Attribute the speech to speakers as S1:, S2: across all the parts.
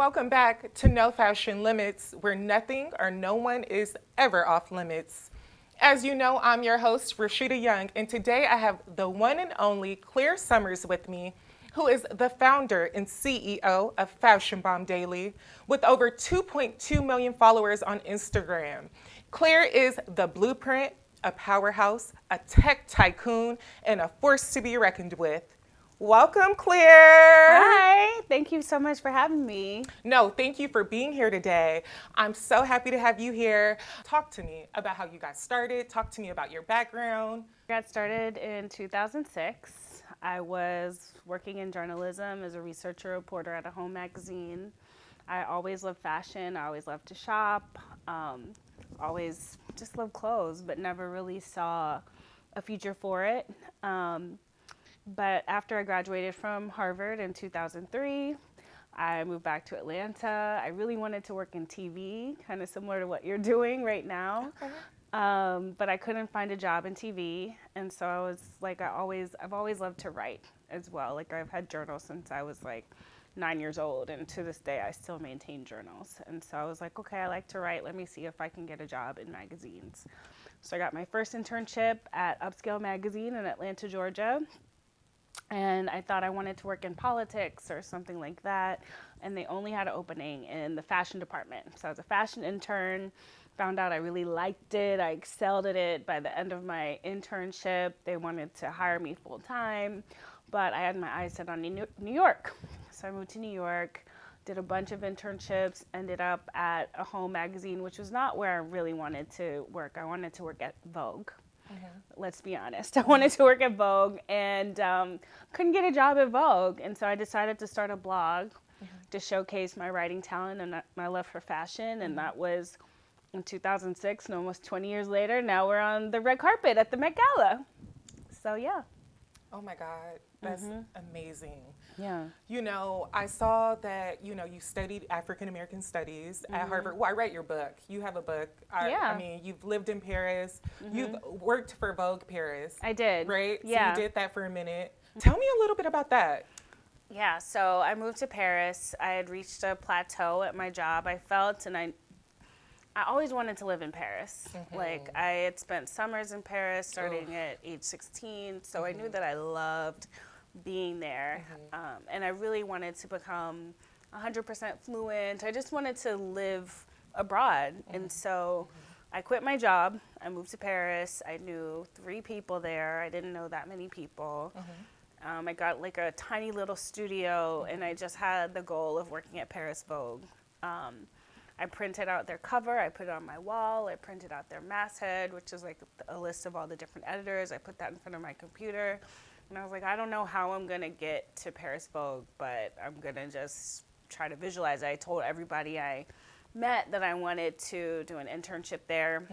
S1: Welcome back to No Fashion Limits, where nothing or no one is ever off limits. As you know, I'm your host, Rashidah Young, and today I have the one and only Claire Sulmers with me, who is the founder and CEO of Fashion Bomb Daily, with over 2.2 million followers on Instagram. Claire is the blueprint, a powerhouse, a tech tycoon, and a force to be reckoned with. Welcome, Claire.
S2: Hi, thank you so much for having me.
S1: No, thank you for being here today. I'm so happy to have you here. Talk to me about how you got started. Talk to me about your background.
S2: I got started in 2006. I was working in journalism as a researcher reporter at a home magazine. I always loved fashion. I always loved to shop. Always just loved clothes, but never really saw a future for it. But after I graduated from Harvard in 2003, I moved back to Atlanta. I really wanted to work in TV, kind of similar to what you're doing right now.
S1: Okay.
S2: But I couldn't find a job in TV. And so I was like, I've always loved to write as well. Like I've had journals since I was like 9 years old. And to this day, I still maintain journals. And so I was like, okay, I like to write. Let me see if I can get a job in magazines. So I got my first internship at Upscale Magazine in Atlanta, Georgia. And I thought I wanted to work in politics or something like that. And they only had an opening in the fashion department. So I was a fashion intern, found out I really liked it. I excelled at it. By the end of my internship, they wanted to hire me full time. But I had my eyes set on New York. So I moved to New York, did a bunch of internships, ended up at a home magazine, which was not where I really wanted to work. I wanted to work at Vogue. Let's be honest. I wanted to work at Vogue and couldn't get a job at Vogue. And so I decided to start a blog to showcase my writing talent and my love for fashion. And that was in 2006, and almost 20 years later, now we're on the red carpet at the Met Gala. So, yeah.
S1: Oh my God, that's amazing.
S2: Yeah.
S1: You know, I saw that, you studied African American studies at Harvard. Well, I read your book. You have a book. I mean, you've lived in Paris. You've worked for Vogue Paris.
S2: I did.
S1: Right?
S2: Yeah.
S1: So you did that for a minute. Tell me a little bit about that.
S2: Yeah, so I moved to Paris. I had reached a plateau at my job, I felt, and I always wanted to live in Paris. Like, I had spent summers in Paris starting at age 16, so I knew that I loved being there. And I really wanted to become 100% fluent. I just wanted to live abroad. And so I quit my job. I moved to Paris. I knew 3 people there. I didn't know that many people. I got like a tiny little studio, and I just had the goal of working at Paris Vogue. I printed out their cover, I put it on my wall, I printed out their masthead, which is like a list of all the different editors. I put that in front of my computer, and I was like, I don't know how I'm gonna get to Paris Vogue, but I'm gonna just try to visualize it. I told everybody I met that I wanted to do an internship there.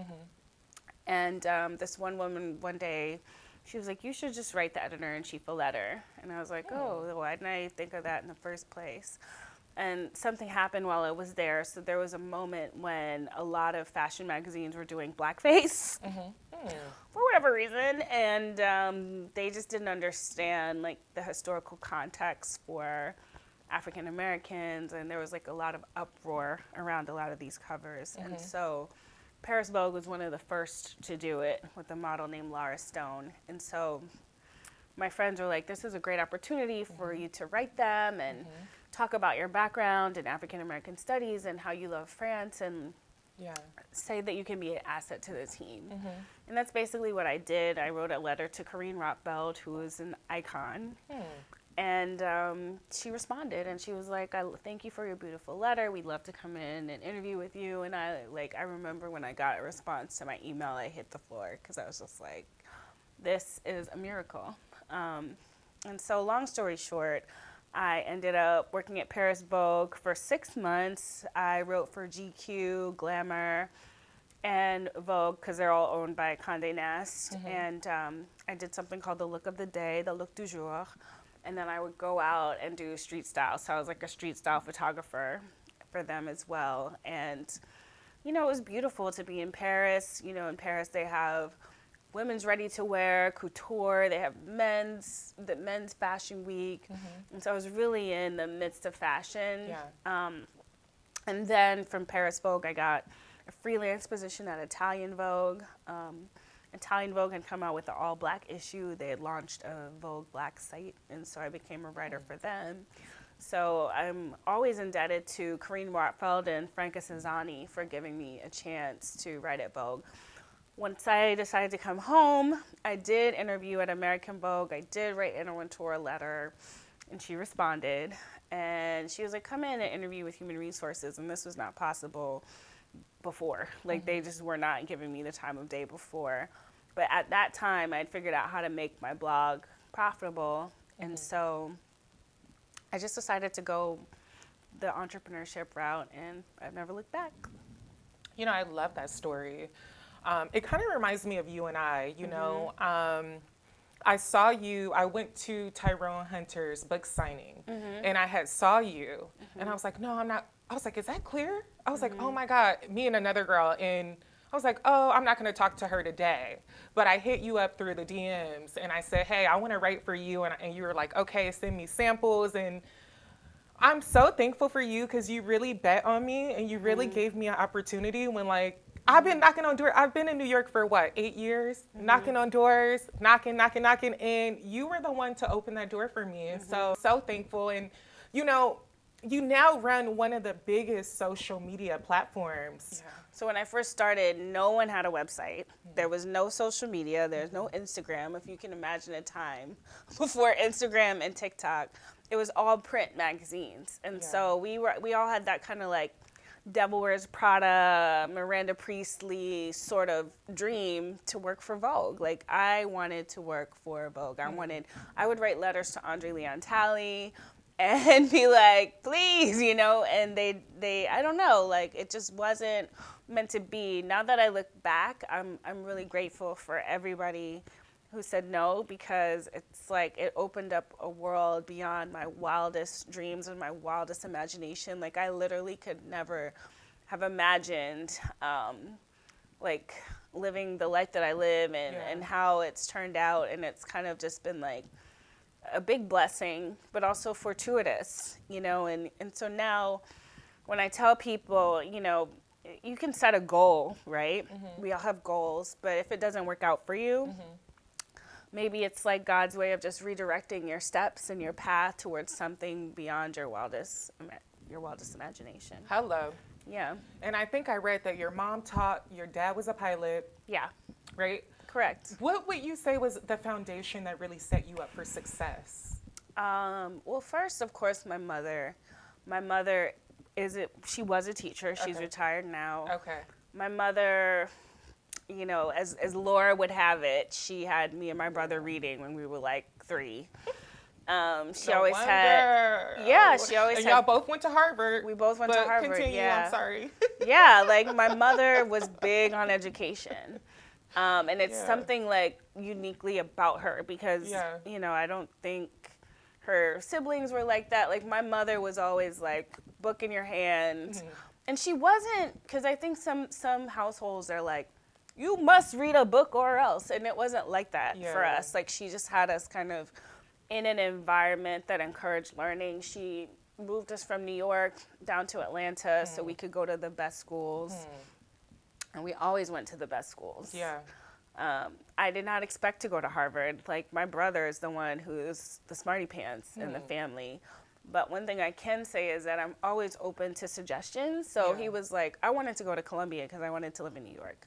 S2: And this one woman one day, she was like, you should just write the editor-in-chief a letter. And I was like, oh, why didn't I think of that in the first place? And something happened while I was there. So there was a moment when a lot of fashion magazines were doing blackface for whatever reason. And they just didn't understand like the historical context for African Americans. And there was like a lot of uproar around a lot of these covers. And so Paris Vogue was one of the first to do it with a model named Laura Stone. And so my friends were like, this is a great opportunity for you to write them and talk about your background in African American studies and how you love France and say that you can be an asset to the team. And that's basically what I did. I wrote a letter to Corinne Rothbeld, who is an icon. And she responded, and she was like, thank you for your beautiful letter. We'd love to come in and interview with you. And I remember when I got a response to my email, I hit the floor because I was just like, this is a miracle. And so long story short, I ended up working at Paris Vogue for 6 months. I wrote for GQ, Glamour, and Vogue because they're all owned by Condé Nast. And I did something called the look of the day, the look du jour. And then I would go out and do street style. So I was like a street style photographer for them as well. And, it was beautiful to be in Paris. In Paris they have women's ready to wear, couture. They have men's fashion week. And so I was really in the midst of fashion. And then from Paris Vogue, I got a freelance position at Italian Vogue. Italian Vogue had come out with the all-black issue. They had launched a Vogue Black site, and so I became a writer for them. So I'm always indebted to Karine Wartfeld and Franca Cesani for giving me a chance to write at Vogue. Once I decided to come home, I did interview at American Vogue. I did write Anna Wintour a letter, and she responded. And she was like, come in and interview with Human Resources. And this was not possible before. Like, they just were not giving me the time of day before. But at that time, I'd figured out how to make my blog profitable. And so I just decided to go the entrepreneurship route, and I've never looked back.
S1: You know, I love that story. It kind of reminds me of you and I, you know. I saw you, I went to Tyrone Hunter's book signing, and I had saw you, and I was like, no, I'm not. I was like, is that clear? I was like, oh my God, me and another girl, and I was like, oh, I'm not going to talk to her today. But I hit you up through the DMs, and I said, hey, I want to write for you, and you were like, okay, send me samples, and I'm so thankful for you because you really bet on me, and you really gave me an opportunity when, like, I've been knocking on doors. I've been in New York for what, 8 years? Knocking on doors, knocking, and you were the one to open that door for me. And so thankful. And, you know, you now run one of the biggest social media platforms.
S2: Yeah. So when I first started, no one had a website. There was no social media. There's no Instagram, if you can imagine a time before Instagram and TikTok. It was all print magazines. And so we all had that kind of like Devil Wears Prada, Miranda Priestley sort of dream to work for Vogue. Like, I wanted to work for Vogue. I would write letters to Andre Leon Talley and be like, please, you know, and they I don't know, like, it just wasn't meant to be. Now that I look back, I'm really grateful for everybody who said no, because it's like it opened up a world beyond my wildest dreams and my wildest imagination. Like, I literally could never have imagined like living the life that I live and how it's turned out. And it's kind of just been like a big blessing, but also fortuitous, you know. And so now when I tell people, you know, you can set a goal, right? We all have goals, but if it doesn't work out for you, maybe it's like God's way of just redirecting your steps and your path towards something beyond your wildest imagination.
S1: Hello.
S2: Yeah.
S1: And I think I read that your mom taught, your dad was a pilot.
S2: Yeah.
S1: Right?
S2: Correct.
S1: What would you say was the foundation that really set you up for success?
S2: Well, first, of course, my mother. She was a teacher. She's retired now.
S1: Okay.
S2: My mother, you know, as Laura would have it, she had me and my brother reading when we were like 3. She always had. And
S1: y'all both went to Harvard.
S2: We both went to Harvard.
S1: Continue,
S2: yeah.
S1: I'm sorry.
S2: Yeah, like my mother was big on education. And it's something like uniquely about her because, you know, I don't think her siblings were like that. Like, my mother was always like book in your hand. And she wasn't, because I think some households are like, you must read a book or else. And it wasn't like that for us. Like, she just had us kind of in an environment that encouraged learning. She moved us from New York down to Atlanta so we could go to the best schools. And we always went to the best schools.
S1: Yeah.
S2: I did not expect to go to Harvard. Like, my brother is the one who's the smarty pants in the family. But one thing I can say is that I'm always open to suggestions. So he was like, I wanted to go to Columbia because I wanted to live in New York.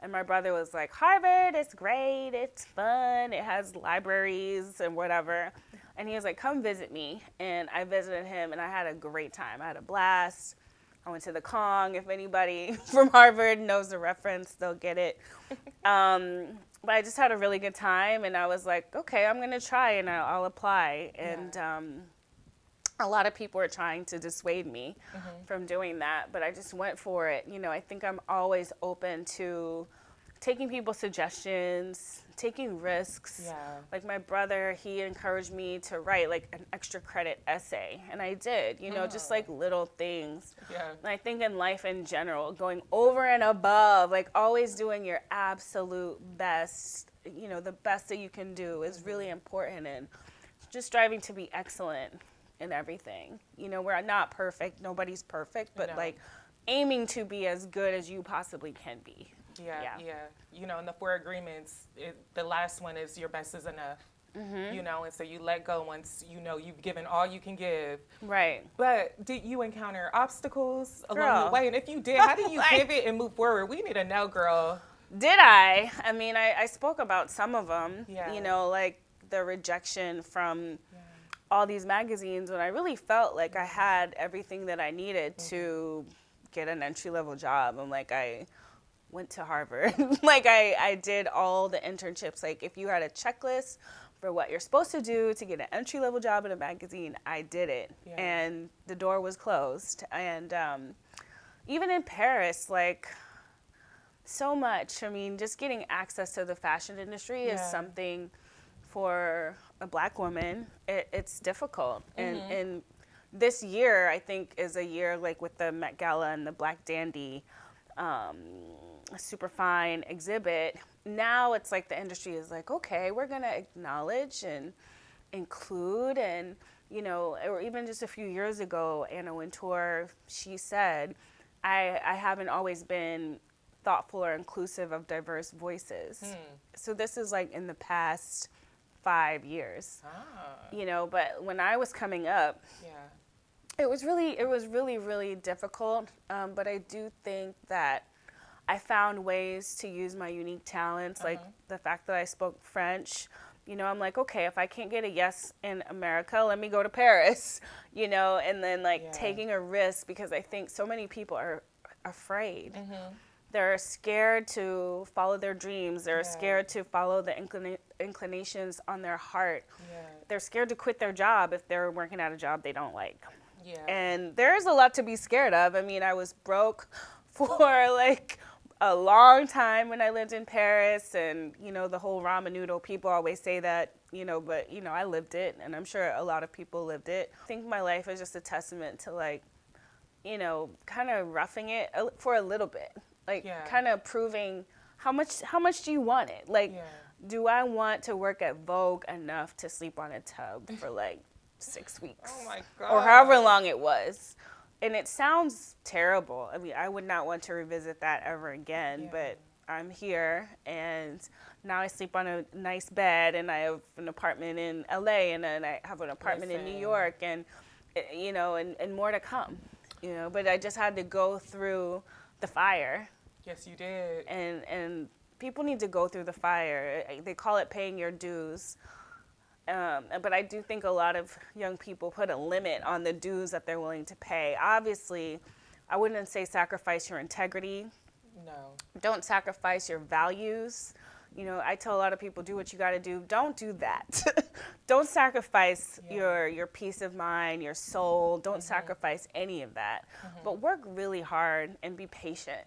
S2: And my brother was like, Harvard, it's great, it's fun, it has libraries and whatever. And he was like, come visit me. And I visited him, and I had a great time. I had a blast. I went to the Kong. If anybody from Harvard knows the reference, they'll get it. But I just had a really good time, and I was like, okay, I'm going to try, and I'll apply. And a lot of people were trying to dissuade me from doing that, but I just went for it. You know, I think I'm always open to taking people's suggestions, taking risks.
S1: Yeah.
S2: Like, my brother, he encouraged me to write like an extra credit essay, and I did, you know, just like little things.
S1: Yeah.
S2: And I think in life in general, going over and above, like always doing your absolute best, you know, the best that you can do is really important, and just striving to be excellent in everything. You know, we're not perfect. Nobody's perfect, but
S1: No.
S2: like aiming to be as good as you possibly can be.
S1: Yeah. You know, and the 4 agreements, the last one is your best is enough. You know, and so you let go once you know you've given all you can give.
S2: Right.
S1: But did you encounter obstacles along
S2: Girl.
S1: the way? And if you did, how do you
S2: Like-
S1: pivot and move forward? We need to know, girl.
S2: Did I? I mean, I spoke about some of them,
S1: Yeah.
S2: you know, like the rejection from all these magazines when I really felt like I had everything that I needed to get an entry-level job. I'm like, I went to Harvard. Like, I did all the internships. Like, if you had a checklist for what you're supposed to do to get an entry-level job in a magazine, I did it.
S1: Yeah.
S2: And the door was closed. And even in Paris, like, so much. I mean, just getting access to the fashion industry is something for a Black woman. It's difficult. And this year, I think, is a year like with the Met Gala and the Black Dandy super fine exhibit. Now it's like the industry is like, okay, we're going to acknowledge and include. And, you know, or even just a few years ago, Anna Wintour, she said, I haven't always been thoughtful or inclusive of diverse voices. So this is like in the past 5 years, you know, but when I was coming up, it was really difficult. But I do think that I found ways to use my unique talents, like the fact that I spoke French. You know, I'm like, okay, if I can't get a yes in America, let me go to Paris, you know, and then like taking a risk, because I think so many people are afraid. They're scared to follow their dreams. They're scared to follow the inclinations on their heart. They're scared to quit their job if they're working at a job they don't like. And there's a lot to be scared of. I mean, I was broke for like a long time when I lived in Paris, and, you know, the whole ramen noodle, people always say that, you know, but, you know, I lived it, and I'm sure a lot of people lived it. I think my life is just a testament to, like, you know, kind of roughing it for a little bit, like kind of proving how much do you want it? Like, do I want to work at Vogue enough to sleep on a tub for like 6 weeks?
S1: Oh my God.
S2: Or however long it was. And it sounds terrible. I mean, I would not want to revisit that ever again, but I'm here, and now I sleep on a nice bed, and I have an apartment in LA, and then I have an apartment in New York, and, you know, and more to come, you know, but I just had to go through the fire.
S1: Yes, you did.
S2: And people need to go through the fire. They call it paying your dues. But I do think a lot of young people put a limit on the dues that they're willing to pay. Obviously, I wouldn't say sacrifice your integrity.
S1: No.
S2: Don't sacrifice your values. You know, I tell a lot of people, do what you got to do. Don't do that. Don't sacrifice your peace of mind, your soul. Don't sacrifice any of that. But work really hard and be patient.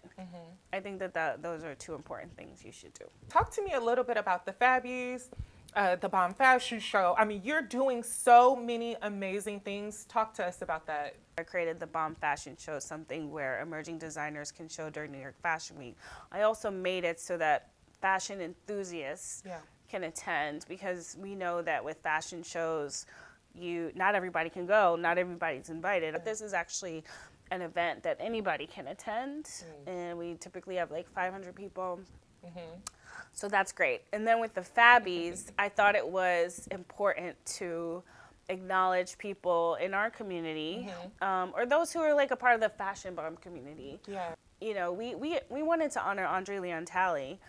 S2: I think that those are 2 important things you should do.
S1: Talk to me a little bit about the Fabbies, the Bomb Fashion Show. I mean, you're doing so many amazing things. Talk to us about that.
S2: I created the Bomb Fashion Show, something where emerging designers can show during New York Fashion Week. I also made it so that fashion enthusiasts can attend, because we know that with fashion shows, not everybody can go, not everybody's invited. This is actually an event that anybody can attend, and we typically have like 500 people. So that's great. And then with the Fabbies, I thought it was important to acknowledge people in our community, or those who are like a part of the Fashion Bomb community. You know, we wanted to honor Andre Leon Talley.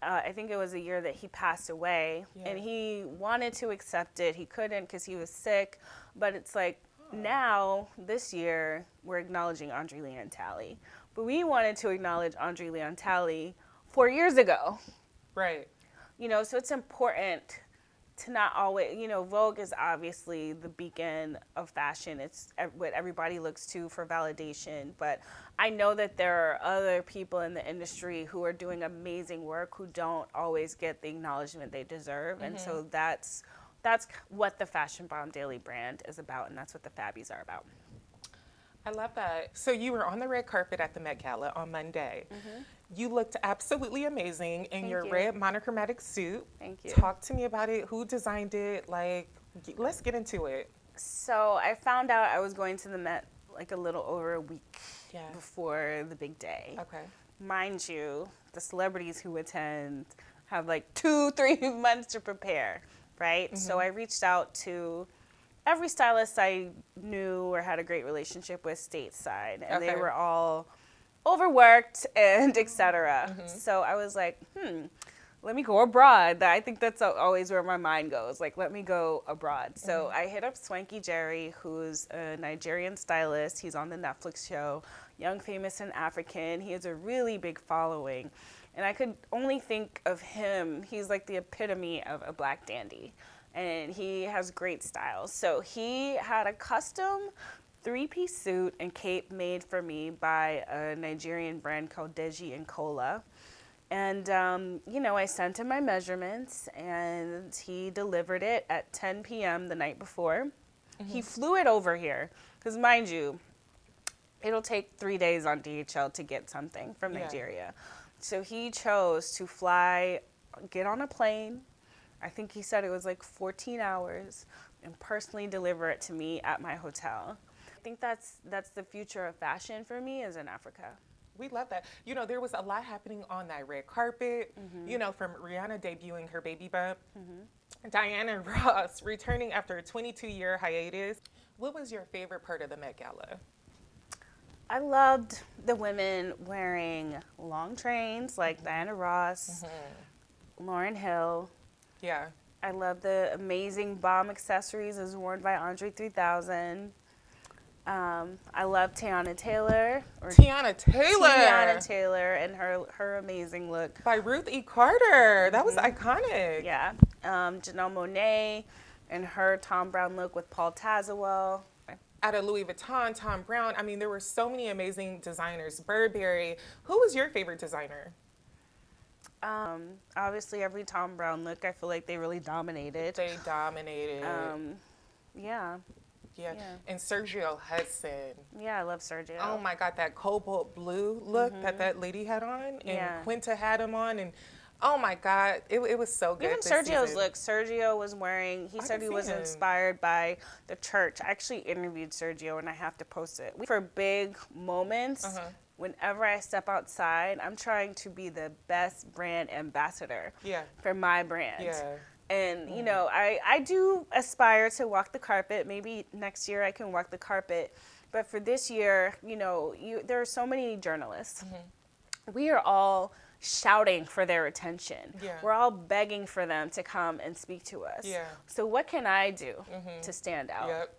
S2: I think it was the year that he passed away, and he wanted to accept it. He couldn't because he was sick, but it's like now, this year, we're acknowledging Andre Leon Talley. But we wanted to acknowledge Andre Leon Talley 4 years ago.
S1: Right.
S2: You know, so it's important to not always, you know, Vogue is obviously the beacon of fashion. It's what everybody looks to for validation. But I know that there are other people in the industry who are doing amazing work who don't always get the acknowledgement they deserve. And so that's what the Fashion Bomb Daily brand is about, and that's what the Fabbies are about.
S1: I love that. So you were on the red carpet at the Met Gala on Monday. You looked absolutely amazing in your red monochromatic suit.
S2: Thank you.
S1: Talk to me about it. Who designed it? Like, let's get into it.
S2: So I found out I was going to the Met like a little over a week
S1: Yeah.
S2: before the big day.
S1: Okay.
S2: Mind you, the celebrities who attend have like 2-3 months to prepare, right? So I reached out to every stylist I knew or had a great relationship with stateside, and they
S1: Okay.
S2: were all overworked and etc. So I was like, let me go abroad. I think that's always where my mind goes. Like, let me go abroad. So I hit up Swanky Jerry, who's a Nigerian stylist. He's on the Netflix show, Young, Famous, and African. He has a really big following. And I could only think of him. He's like the epitome of a black dandy. And he has great style. So he had a custom 3-piece suit and cape made for me by a Nigerian brand called Deji and Kola. And, I sent him my measurements, and he delivered it at 10 p.m. the night before. He flew it over here, because mind you, it'll take 3 days on DHL to get something from Nigeria. So he chose to get on a plane. I think he said it was like 14 hours, and personally deliver it to me at my hotel. I think that's the future of fashion for me, is in Africa.
S1: We love that. There was a lot happening on that red carpet, from Rihanna debuting her baby bump, Diana Ross returning after a 22-year hiatus. What was your favorite part of the Met Gala?
S2: I loved the women wearing long trains like Diana Ross, Lauryn Hill.
S1: Yeah.
S2: I love the amazing bomb accessories as worn by Andre 3000. I love Tiana Taylor.
S1: Tiana
S2: Taylor and her amazing look.
S1: By Ruth E. Carter. That was iconic.
S2: Yeah. Janelle Monáe and her Tom Brown look with Paul Tazewell.
S1: Out of Louis Vuitton, Tom Brown. I mean, there were so many amazing designers. Burberry. Who was your favorite designer?
S2: Obviously, every Tom Brown look, I feel like they really dominated.
S1: They dominated.
S2: Yeah.
S1: Yeah. And Sergio Hudson.
S2: Yeah, I love Sergio.
S1: Oh my God, that cobalt blue look that lady had on, and Quinta had him on, and oh my God, it was so good.
S2: Even Sergio's look. Sergio was wearing. He said he was inspired by the church. I actually interviewed Sergio, and I have to post it. For big moments, whenever I step outside, I'm trying to be the best brand ambassador for my brand.
S1: Yeah.
S2: And, I do aspire to walk the carpet. Maybe next year I can walk the carpet. But for this year, there are so many journalists. We are all shouting for their attention.
S1: Yeah.
S2: We're all begging for them to come and speak to us.
S1: Yeah.
S2: So what can I do to stand out?
S1: Yep.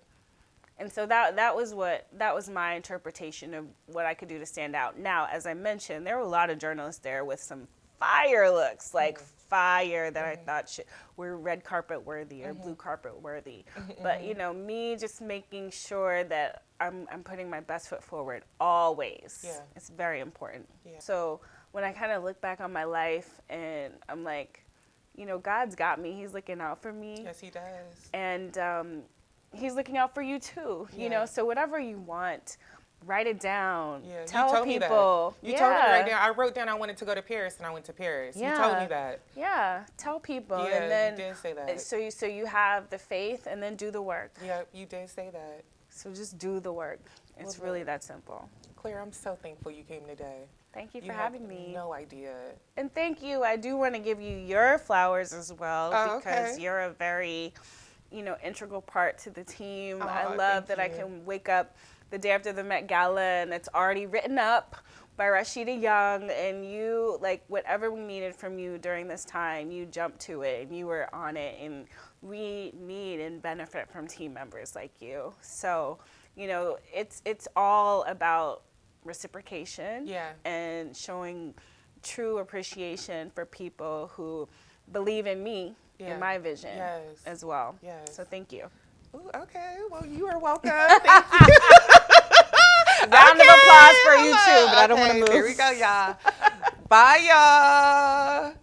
S2: And so that was my interpretation of what I could do to stand out. Now, as I mentioned, there were a lot of journalists there with some fire looks, like fire that I thought were red carpet worthy or blue carpet worthy. But me just making sure that I'm putting my best foot forward always.
S1: Yeah.
S2: It's very important.
S1: Yeah.
S2: So when I kind of look back on my life and I'm like, God's got me. He's looking out for me.
S1: Yes, he does.
S2: And he's looking out for you too. So whatever you want, write it down.
S1: Yeah,
S2: tell
S1: you told
S2: people.
S1: Me that. You told me right now. I wrote down I wanted to go to Paris, and I went to Paris.
S2: Yeah.
S1: You told me that.
S2: Yeah, tell people.
S1: Yeah,
S2: and then,
S1: you did say that.
S2: So you have the faith, and then do the work.
S1: Yeah, you did say that.
S2: So just do the work. It's really that simple.
S1: Claire, I'm so thankful you came today.
S2: Thank you for having me.
S1: No idea.
S2: And thank you. I do want to give you your flowers as well because you're a very, integral part to the team.
S1: Oh,
S2: I love that I can wake up the day after the Met Gala and it's already written up by Rashidah Young, and you, whatever we needed from you during this time, you jumped to it and you were on it, and we need and benefit from team members like you. So, it's all about reciprocation and showing true appreciation for people who believe in me and my vision as well.
S1: Yes.
S2: So thank you.
S1: Ooh, okay, well, you are welcome. Thank you.
S2: Round of applause for you too, but I don't want to move.
S1: Here we go, y'all. Bye, y'all.